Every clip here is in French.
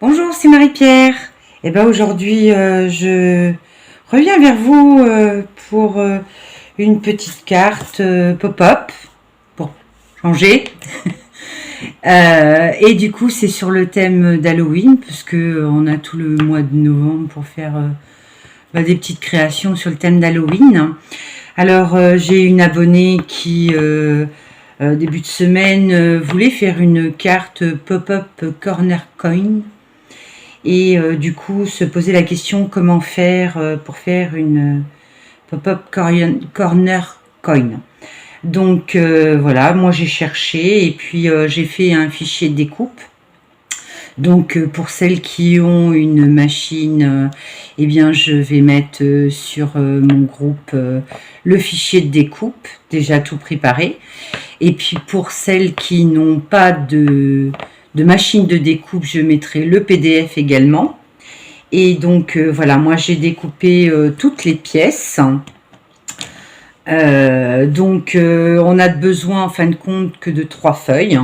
Bonjour, c'est Marie-Pierre. Et ben aujourd'hui, je reviens vers vous pour une petite carte pop-up pour changer. Et du coup, c'est sur le thème d'Halloween, puisque on a tout le mois de novembre pour faire des petites créations sur le thème d'Halloween. Alors, j'ai une abonnée qui début de semaine voulait faire une carte pop-up corner coin. Et du coup, se poser la question comment faire pour faire une pop-up corner coin. Donc voilà, moi j'ai cherché et puis j'ai fait un fichier de découpe. Donc pour celles qui ont une machine, eh bien je vais mettre sur mon groupe le fichier de découpe, déjà tout préparé. Et puis pour celles qui n'ont pas de machine de découpe, je mettrai le PDF également. Et donc voilà, moi j'ai découpé toutes les pièces. On a besoin en fin de compte que de 3 feuilles.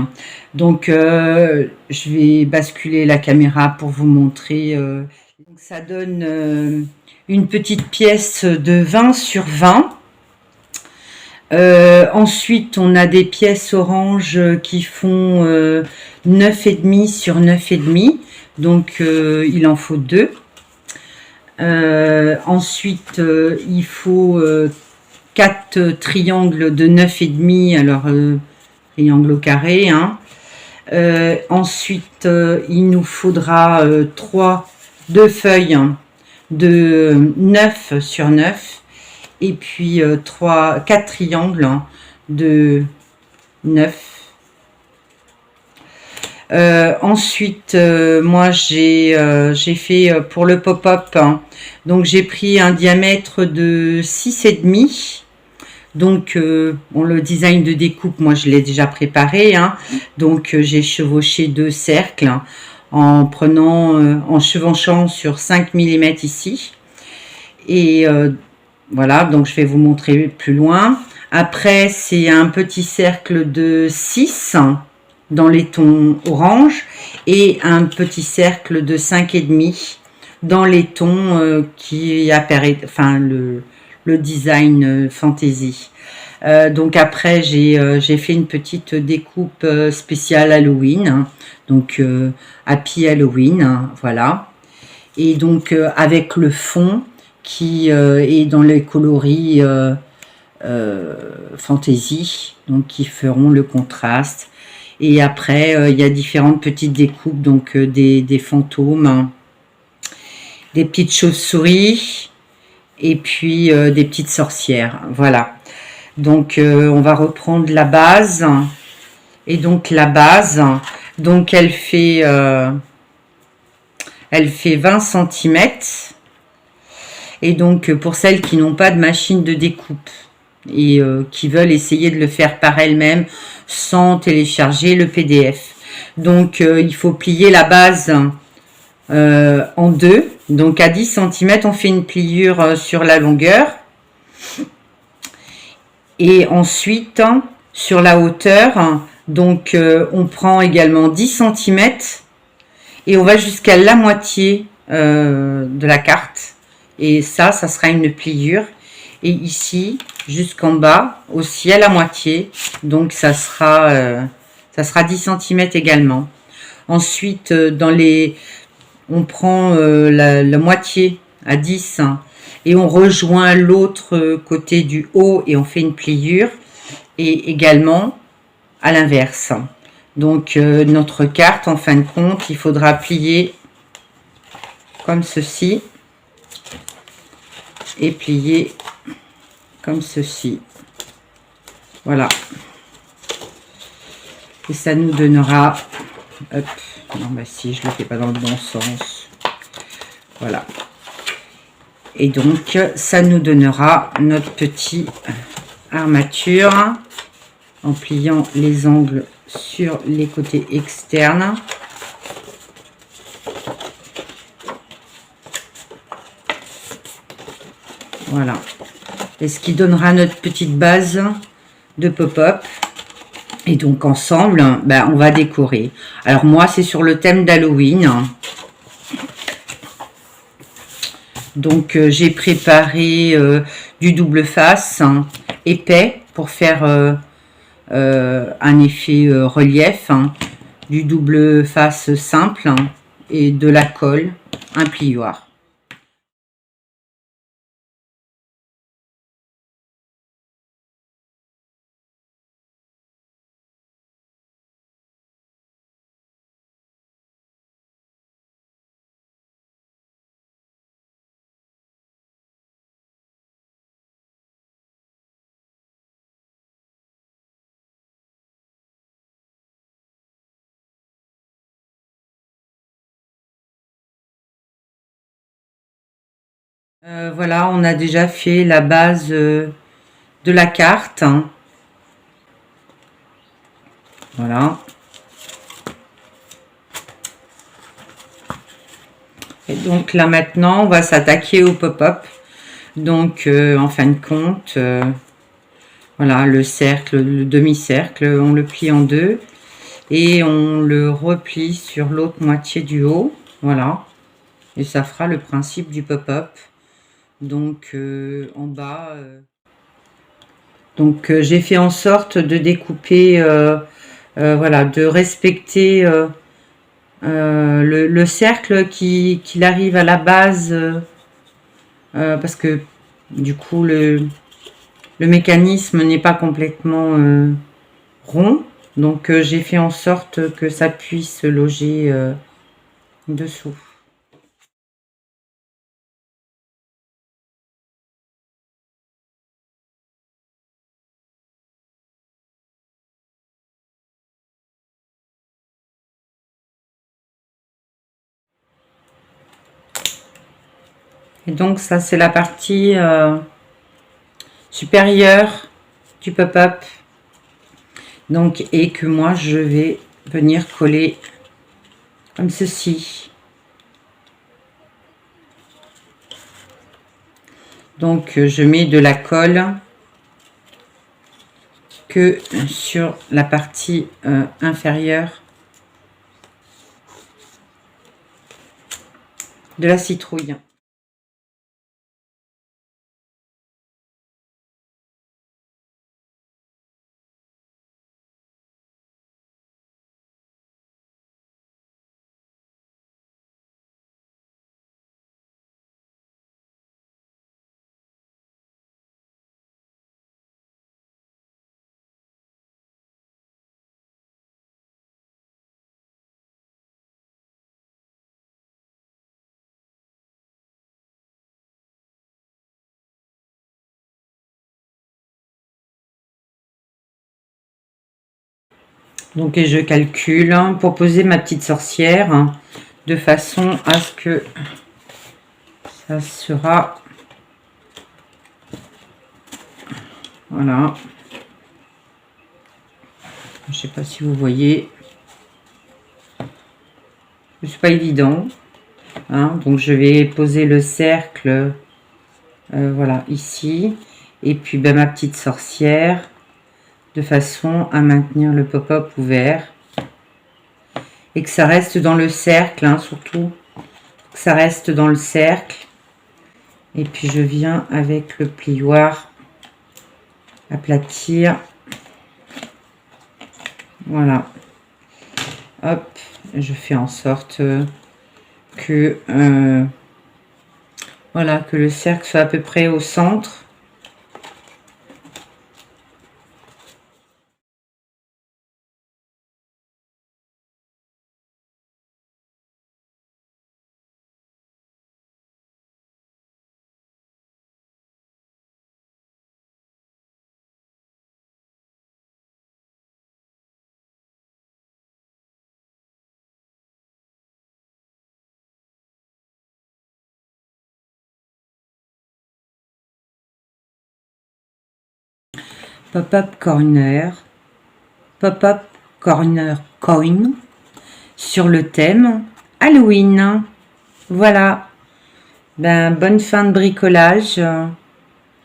Donc je vais basculer la caméra pour vous montrer. Donc, ça donne une petite pièce de 20 sur 20. Ensuite, on a des pièces orange qui font 9,5 sur 9,5. Donc, il en faut 2. Ensuite, il faut 4 triangles de 9,5. Alors, triangle au carré. Hein. Ensuite, il nous faudra 2 feuilles de 9 sur 9. Et puis 4 triangles de 9. Ensuite, moi j'ai fait pour le pop-up, hein, donc j'ai pris un diamètre de 6,5. Donc bon, le design de découpe, moi je l'ai déjà préparé, hein, donc j'ai chevauché 2 cercles en chevauchant sur 5 mm ici. Et voilà, donc je vais vous montrer plus loin. Après, c'est un petit cercle de 6 dans les tons orange et un petit cercle de 5,5 dans les tons qui apparaissent, enfin le design fantasy. Donc après, j'ai fait une petite découpe spéciale Halloween, hein, donc Happy Halloween, hein, voilà. Et donc avec le fond qui est dans les coloris fantasy, donc qui feront le contraste. Et après, il y a différentes petites découpes, donc des fantômes, hein, des petites chauves-souris, et puis des petites sorcières. Voilà. Donc, on va reprendre la base. Et donc, la base, donc elle fait 20 cm. Et donc, pour celles qui n'ont pas de machine de découpe et qui veulent essayer de le faire par elles-mêmes sans télécharger le PDF. Donc, il faut plier la base en 2. Donc, à 10 cm, on fait une pliure sur la longueur. Et ensuite, sur la hauteur, donc on prend également 10 cm et on va jusqu'à la moitié de la carte. Et ça sera une pliure. Et ici, jusqu'en bas, aussi à la moitié. Donc, ça sera 10 cm également. Ensuite, on prend la moitié à 10 et on rejoint l'autre côté du haut et on fait une pliure. Et également à l'inverse. Donc, notre carte, en fin de compte, il faudra plier comme ceci. Et plier comme ceci. Voilà. Et ça nous donnera... Hop. Non, bah si, je ne le fais pas dans le bon sens. Voilà. Et donc, ça nous donnera notre petit armature en pliant les angles sur les côtés externes. Voilà. Et ce qui donnera notre petite base de pop-up. Et donc ensemble, on va décorer. Alors moi, c'est sur le thème d'Halloween. Donc j'ai préparé du double face hein, épais pour faire un effet relief, hein, du double face simple hein, et de la colle, un plioir. Voilà, on a déjà fait la base de la carte. Hein. Voilà. Et donc là maintenant, on va s'attaquer au pop-up. Donc en fin de compte, voilà, le cercle, le demi-cercle, on le plie en deux et on le replie sur l'autre moitié du haut. Voilà. Et ça fera le principe du pop-up. Donc en bas, donc j'ai fait en sorte de découper, voilà, de respecter le cercle qu'il arrive à la base, parce que du coup le mécanisme n'est pas complètement rond. Donc j'ai fait en sorte que ça puisse loger dessous. Et donc ça c'est la partie supérieure du pop-up. Donc et que moi je vais venir coller comme ceci. Donc je mets de la colle que sur la partie inférieure de la citrouille. Donc et je calcule pour poser ma petite sorcière de façon à ce que ça sera, voilà, je sais pas si vous voyez, c'est pas évident hein, donc je vais poser le cercle voilà ici et puis ben, ma petite sorcière de façon à maintenir le pop-up ouvert et que ça reste dans le cercle hein, surtout que ça reste dans le cercle. Et puis je viens avec le plioir aplatir, voilà, hop, je fais en sorte que voilà, que le cercle soit à peu près au centre. Pop-up corner, pop-up corner coin sur le thème Halloween. Voilà, ben bonne fin de bricolage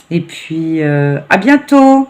et puis à bientôt.